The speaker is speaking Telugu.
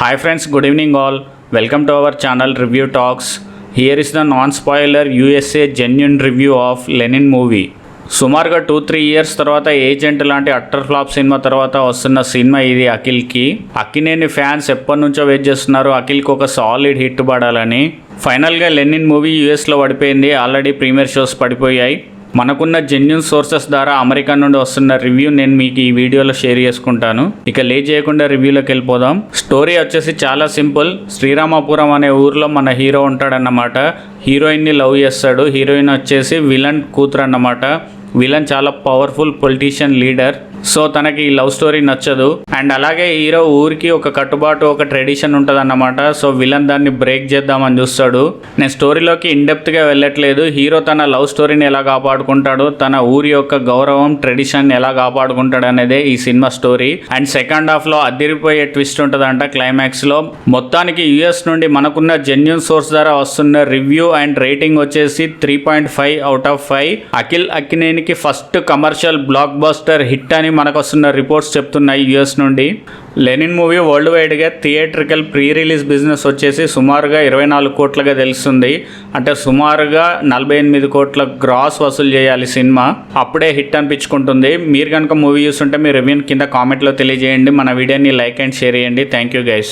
Hi friends, good evening all. Welcome to our channel Review Talks. Here is the non-spoiler USA genuine review of Lenin movie. సుమారుగా 2-3 ఇయర్స్ తర్వాత ఏజెంట్ లాంటి అట్టర్ ఫ్లాప్ సినిమా తర్వాత వస్తున్న సినిమా ఇది అఖిల్కి. అక్కినేని ఫ్యాన్స్ ఎప్పటి నుంచో వెయిట్ చేస్తున్నారు అఖిల్కి ఒక సాలిడ్ హిట్ పడాలని. ఫైనల్గా లెనిన్ మూవీ యూఎస్లో పడిపోయింది. ఆల్రెడీ ప్రీమియర్ షోస్ పడిపోయాయి. మనకున్న జెన్యూన్ సోర్సెస్ ద్వారా అమెరికా నుండి వస్తున్న రివ్యూ నేను మీకు ఈ వీడియోలో షేర్ చేసుకుంటాను. ఇక లేట్ చేయకుండా రివ్యూలోకి వెళ్ళిపోదాం. స్టోరీ వచ్చేసి చాలా సింపుల్. శ్రీరామపురం అనే ఊర్లో మన హీరో ఉంటాడన్నమాట. హీరోయిన్ని లవ్ చేస్తాడు. హీరోయిన్ వచ్చేసి విలన్ కూతురు అన్నమాట. విలన్ చాలా పవర్ఫుల్ పొలిటీషియన్ లీడర్. సో తనకి ఈ లవ్ స్టోరీ నచ్చదు. అండ్ అలాగే హీరో ఊరికి ఒక కట్టుబాటు, ఒక ట్రెడిషన్ ఉంటుంది అన్నమాట. సో విలన్ దాన్ని బ్రేక్ చేద్దామని చూస్తాడు. నేను స్టోరీలోకి ఇన్డెప్త్గా వెళ్ళట్లేదు. హీరో తన లవ్ స్టోరీని ఎలా కాపాడుకుంటాడు, తన ఊరి యొక్క గౌరవం, ట్రెడిషన్ ఎలా కాపాడుకుంటాడు అనేదే ఈ సినిమా స్టోరీ. అండ్ సెకండ్ హాఫ్లో అదిరిపోయే ట్విస్ట్ ఉంటుందంట క్లైమాక్స్లో. మొత్తానికి యూఎస్ నుండి మనకున్న జెన్యూన్ సోర్స్ ద్వారా వస్తున్న రివ్యూ అండ్ రేటింగ్ వచ్చేసి 3.5 out of 5. అఖిల్ అక్కినేనికి first commercial blockbuster hit అని మనకు వస్తున్న రిపోర్ట్స్ చెప్తున్నాయి యూఎస్ నుండి. లెనిన్ మూవీ వరల్డ్ వైడ్గా థియేట్రికల్ ప్రీ రిలీజ్ బిజినెస్ వచ్చేసి సుమారుగా 24 కోట్లుగా తెలుస్తుంది. అంటే సుమారుగా 48 కోట్ల గ్రాస్ వసూలు చేయాలి సినిమా. అప్పుడే హిట్ అనిపించుకుంటుంది. మీరు కనుక మూవీ చూస్తుంటే మీ రివ్యూని కింద కామెంట్లో తెలియజేయండి. మన వీడియోని లైక్ అండ్ షేర్ చేయండి. Thank you guys.